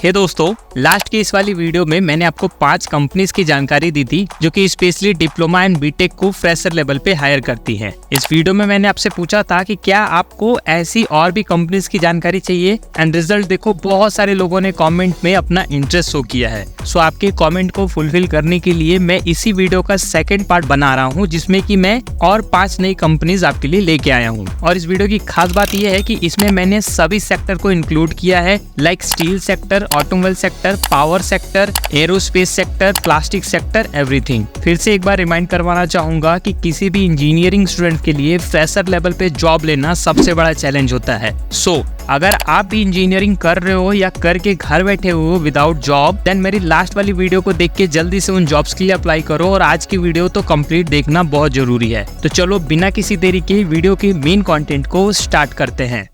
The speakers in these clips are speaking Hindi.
हे दोस्तों, लास्ट की इस वाली वीडियो में मैंने आपको 5 कंपनीज की जानकारी दी थी जो कि स्पेशली डिप्लोमा एंड बीटेक को फ्रेशर लेवल पे हायर करती हैं। इस वीडियो में मैंने आपसे पूछा था कि क्या आपको ऐसी और भी कंपनीज की जानकारी चाहिए, एंड रिजल्ट देखो, बहुत सारे लोगों ने कमेंट में अपना इंटरेस्ट शो किया है। सो आपके कमेंट को फुलफिल करने के लिए मैं इसी वीडियो का सेकंड पार्ट बना रहा हूँ, जिसमें कि मैं और 5 नई कंपनीज आपके लिए लेके आया हूँ। और इस वीडियो की खास बात यह है कि इसमें मैंने सभी सेक्टर को इंक्लूड किया है, like steel sector, automobile sector, power sector, aerospace sector, plastic sector, everything. फिर से एक बार रिमाइंड करवाना चाहूंगा कि किसी भी इंजीनियरिंग स्टूडेंट के लिए फ्रेशर लेवल पे जॉब लेना सबसे बड़ा चैलेंज होता है। सो अगर आप भी इंजीनियरिंग कर रहे हो या करके घर बैठे हो विदाउट जॉब, देन मेरी लास्ट वाली वीडियो को देख के जल्दी से उन जॉब्स के लिए अप्लाई करो, और आज की वीडियो तो कंप्लीट देखना बहुत जरूरी है। तो चलो बिना किसी देरी के वीडियो के मेन कंटेंट को स्टार्ट करते हैं।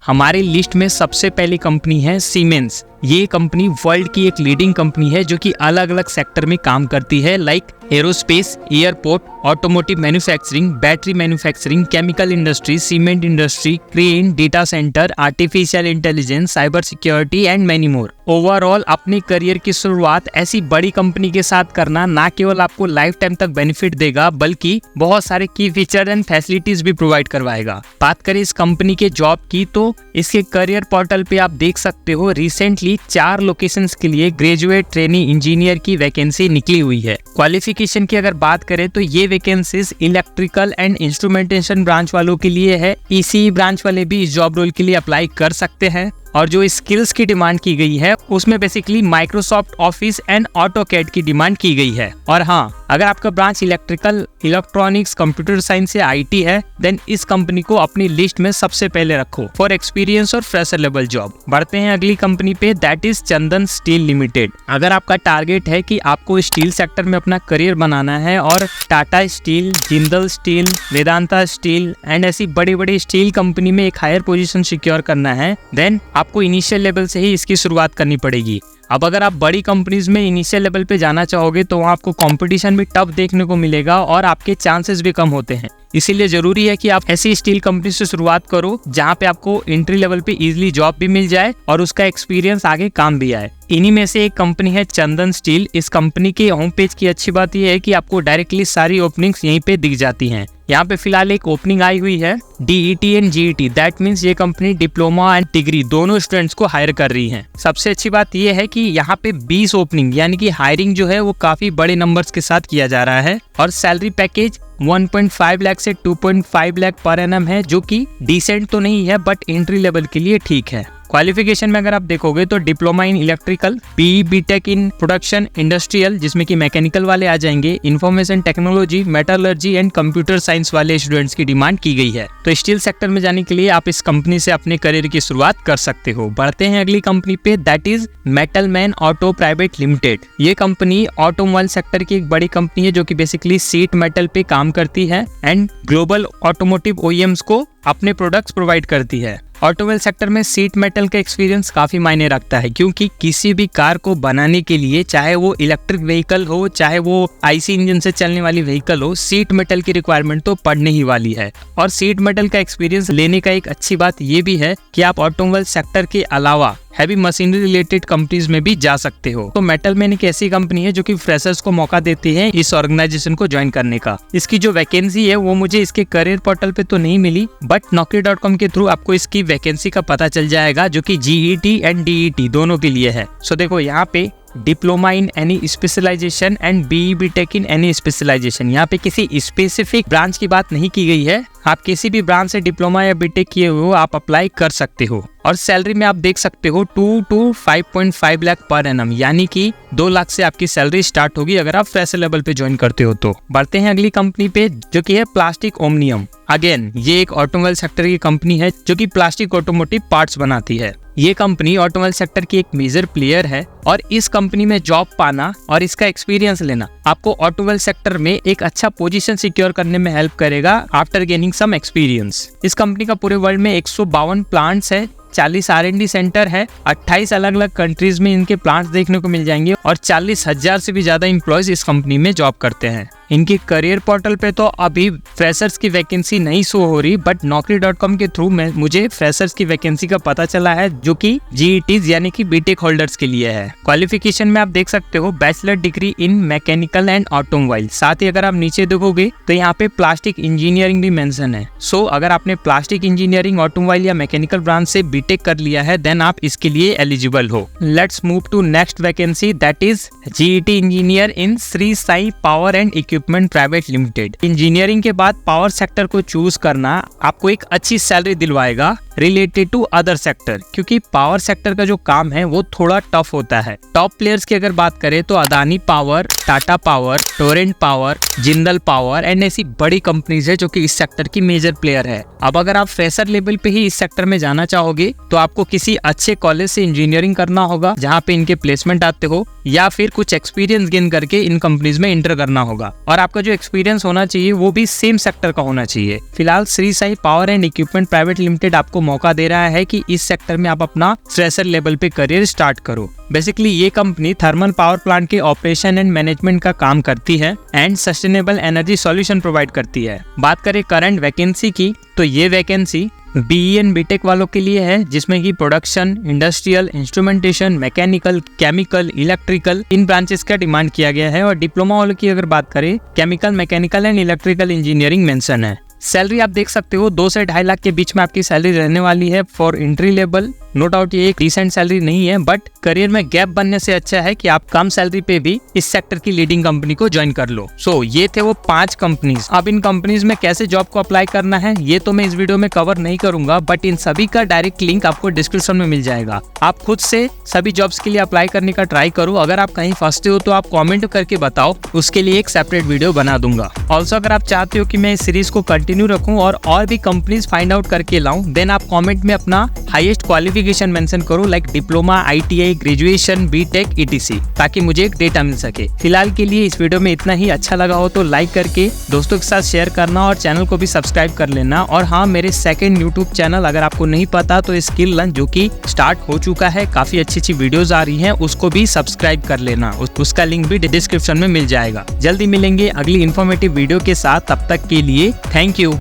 हमारी लिस्ट में सबसे पहली कंपनी है सीमेंस। ये कंपनी वर्ल्ड की एक लीडिंग कंपनी है जो कि अलग अलग सेक्टर में काम करती है, like aerospace, airport, automotive manufacturing, battery manufacturing, chemical industry, cement industry, crane, data centre, artificial intelligence, cyber security and many more. Overall अपनी करियर की शुरुआत ऐसी बड़ी कंपनी के साथ करना ना केवल आपको लाइफ टाइम तक बेनिफिट देगा, बल्कि बहुत सारे की फीचर एंड फैसिलिटीज भी प्रोवाइड करवाएगा। बात करें इस कंपनी के जॉब की, तो इसके करियर पोर्टल पे आप देख सकते हो रिसेंटली 4 लोकेशंस के लिए ग्रेजुएट ट्रेनी इंजीनियर की वैकेंसी निकली हुई है। क्वालिफिकेशन की अगर बात करें तो ये vacancies electrical and instrumentation branch वालों के लिए है। ईसीई ब्रांच वाले भी इस जॉब रोल के लिए अप्लाई कर सकते हैं। और जो स्किल्स की डिमांड की गई है उसमें basically Microsoft office and AutoCAD की डिमांड की गई है। और हाँ, अगर आपका branch electrical, electronics, computer science या आईटी है, देन इस कंपनी को अपनी लिस्ट में सबसे पहले रखो फॉर एक्सपीरियंस और फ्रेशर लेवल जॉब। बढ़ते हैं अगली कंपनी पे, that is Chandan steel limited. अगर आपका टारगेट है कि आपको स्टील सेक्टर में अपना करियर बनाना है और Tata steel, Jindal steel, Vedanta steel and ऐसी बड़ी बड़ी स्टील कंपनी में एक हायर पोजीशन सिक्योर करना है, देन आपको इनिशियल लेवल से ही इसकी शुरुआत करनी पड़ेगी। अब अगर आप बड़ी कंपनीज में इनिशियल लेवल पे जाना चाहोगे तो वहाँ आपको कंपटीशन भी टफ देखने को मिलेगा और आपके चांसेस भी कम होते हैं। इसीलिए जरूरी है कि आप ऐसी स्टील कंपनी से शुरुआत करो जहाँ पे आपको एंट्री लेवल पे इजीली जॉब भी मिल जाए और उसका एक्सपीरियंस आगे काम भी आए। इन्हीं में से एक कंपनी है चंदन स्टील। इस कंपनी के होम पेज की अच्छी बात यह है कि आपको डायरेक्टली सारी ओपनिंग्स यहीं पे दिख जाती हैं। यहाँ पे फिलहाल एक ओपनिंग आई हुई है DET and GET, that means ये कंपनी डिप्लोमा एंड डिग्री दोनों स्टूडेंट्स को हायर कर रही है। सबसे अच्छी बात यह है कि यहाँ पे 20 ओपनिंग यानी कि हायरिंग जो है वो काफी बड़े नंबर्स के साथ किया जा रहा है। और सैलरी पैकेज 1.5 लाख से 2.5 लाख पर एनम है, जो कि डिसेंट तो नहीं है बट एंट्री लेवल के लिए ठीक है। क्वालिफिकेशन में अगर आप देखोगे तो diploma in electrical, BE BTech in production industrial, जिसमें कि मैकेनिकल वाले आ जाएंगे, information technology, metallurgy and computer science वाले स्टूडेंट्स की डिमांड की गई है। तो स्टील सेक्टर में जाने के लिए आप इस कंपनी से अपने करियर की शुरुआत कर सकते हो। बढ़ते हैं अगली कंपनी पे, that is metal man auto private limited. ये कंपनी ऑटोमोबाइल सेक्टर की एक बड़ी कंपनी है जो कि बेसिकली सीट मेटल पे काम करती है एंड ग्लोबल ऑटोमोटिव OEMs को अपने प्रोडक्ट्स प्रोवाइड करती है। ऑटोमोबाइल सेक्टर में सीट मेटल का एक्सपीरियंस काफी मायने रखता है, क्योंकि किसी भी कार को बनाने के लिए, चाहे वो इलेक्ट्रिक व्हीकल हो चाहे वो IC इंजन से चलने वाली व्हीकल हो, सीट मेटल की रिक्वायरमेंट तो पड़ने ही वाली है। और सीट मेटल का एक्सपीरियंस लेने का एक अच्छी बात ये भी है कि आप ऑटोमोबाइल सेक्टर के अलावा हैवी मशीनरी रिलेटेड कंपनीज में भी जा सकते हो। तो मेटल मैन एक ऐसी कंपनी है जो कि फ्रेशर्स को मौका देती है इस ऑर्गेनाइजेशन को ज्वाइन करने का। इसकी जो वैकेंसी है वो मुझे इसके करियर पोर्टल पे तो नहीं मिली, बट naukri.com के थ्रू आपको इसकी वैकेंसी का पता चल जाएगा, जो कि GET एंड DET दोनों के लिए है। सो देखो, यहाँ पे diploma in any specialisation and BE BTech in any specialisation, यहाँ पे किसी स्पेसिफिक ब्रांच की बात नहीं की गई है। आप किसी भी ब्रांच से डिप्लोमा या बीटेक किए हुए हो, आप अप्लाई कर सकते हो। और सैलरी में आप देख सकते हो 2 to 5.5 लाख पर एनम, यानी कि 2 लाख से आपकी सैलरी स्टार्ट होगी अगर आप फ्रेशर लेवल पे ज्वाइन करते हो तो। बढ़ते हैं अगली कंपनी पे, जो कि है प्लास्टिक ओमनियम। अगेन ये एक ऑटोमोबाइल सेक्टर की कंपनी है जो कि प्लास्टिक ऑटोमोटिव पार्ट्स बनाती है। ये कंपनी ऑटोमोबाइल सेक्टर की एक मेजर प्लेयर है और इस कंपनी में जॉब पाना और इसका एक्सपीरियंस लेना आपको ऑटोमोबाइल सेक्टर में एक अच्छा पोजीशन सिक्योर करने में हेल्प करेगा आफ्टर गेनिंग सम एक्सपीरियंस। इस कंपनी का पूरे वर्ल्ड में 152 प्लांट्स है, 40 R&D सेंटर है, 28 अलग अलग कंट्रीज में इनके प्लांट्स देखने को मिल जाएंगे और 40,000 से भी ज्यादा एम्प्लॉयज इस कंपनी में जॉब करते हैं। इनके करियर पोर्टल पे तो अभी फ्रेशर्स की वैकेंसी नहीं शो हो रही, बट naukri.com के थ्रू में मुझे फ्रेशर्स की वैकेंसी का पता चला है, जो कि GETs यानी कि बीटेक होल्डर्स के लिए है। क्वालिफिकेशन में आप देख सकते हो bachelor degree in mechanical and automobile. साथ ही अगर आप नीचे देखोगे तो यहाँ पे प्लास्टिक इंजीनियरिंग भी मेंशन है। सो अगर आपने प्लास्टिक इंजीनियरिंग, ऑटोमोबाइल या मैकेनिकल ब्रांच से बीटेक कर लिया है, देन आप इसके लिए एलिजिबल हो। Let's move to next vacancy, that is GET engineer in Shri Sai power and equipment private limited. Engineering के बाद पावर सेक्टर को चूज करना आपको एक अच्छी सैलरी दिलवाएगा रिलेटेड टू अदर सेक्टर, क्योंकि पावर सेक्टर का जो काम है वो थोड़ा टफ होता है। टॉप प्लेयर्स की अगर बात करें तो Adani power, Tata power, Torrent power, Jindal power and ऐसी बड़ी कंपनीज है जो कि इस सेक्टर की मेजर प्लेयर है। अब अगर आप फ्रेशर लेवल पे ही इस सेक्टर में जाना चाहोगे तो आपको किसी अच्छे कॉलेज से इंजीनियरिंग करना होगा जहाँ पे इनके प्लेसमेंट आते हो, या फिर कुछ एक्सपीरियंस गेन करके इन कंपनीज में एंटर करना होगा। और आपका जो एक्सपीरियंस होना चाहिए वो भी सेम सेक्टर का होना चाहिए। फिलहाल Shri Sai power and equipment private limited आपको मौका दे रहा है कि इस सेक्टर में आप अपना फ्रेशर लेवल पे करियर स्टार्ट करो। बेसिकली ये कंपनी थर्मल पावर प्लांट के ऑपरेशन एंड मैनेजमेंट का काम करती है and sustainable energy solution provide करती है। बात करें करंट वैकेंसी की तो ये वैकेंसी BE एंड बीटेक वालों के लिए है, जिसमें कि production, industrial, instrumentation, mechanical, chemical, electrical इन ब्रांचेस का डिमांड किया गया है। और डिप्लोमा वालों की अगर बात करें, chemical, mechanical and electrical engineering mention है। सैलरी आप देख सकते हो 2 से 2.5 लाख के बीच में आपकी सैलरी रहने वाली है for entry level. No doubt ये एक डिसेंट सैलरी नहीं है, बट करियर में गैप बनने से अच्छा है कि आप कम सैलरी पे भी इस सेक्टर की लीडिंग कंपनी को ज्वाइन कर लो। सो ये थे वो 5 कंपनीज। अब इन कंपनीज में कैसे जॉब को अप्लाई करना है ये तो मैं इस वीडियो में कवर नहीं करूंगा, बट इन सभी का डायरेक्ट लिंक आपको डिस्क्रिप्शन में मिल जाएगा। आप खुद से सभी जॉब्स के लिए अप्लाई करने का ट्राई करो। अगर आप कहीं फंसते हो तो आप कॉमेंट करके बताओ, उसके लिए एक सेपरेट वीडियो बना दूंगा। ऑल्सो अगर आप चाहते हो कि मैं इस सीरीज को कंटिन्यू रखूं और भी कंपनीज फाइंड आउट करके लाऊं, देन आप कमेंट में अपना हाईएस्ट क्वालिफिकेशन मेंशन करो, like diploma, ITI, graduation, BTech, ETC, ताकि मुझे एक डेटा मिल सके। फिलहाल के लिए इस वीडियो में इतना ही। अच्छा लगा हो तो लाइक करके दोस्तों के साथ शेयर करना और चैनल को भी सब्सक्राइब कर लेना। और हाँ, मेरे सेकंड यूट्यूब चैनल अगर आपको नहीं पता तो स्किल लर्न, जो कि स्टार्ट हो चुका है, काफी अच्छी वीडियोज आ रही है, उसको भी सब्सक्राइब कर लेना। उसका लिंक भी डिस्क्रिप्शन में मिल जाएगा। जल्दी मिलेंगे अगली इन्फॉर्मेटिव वीडियो के साथ, तब तक के लिए थैंक यू।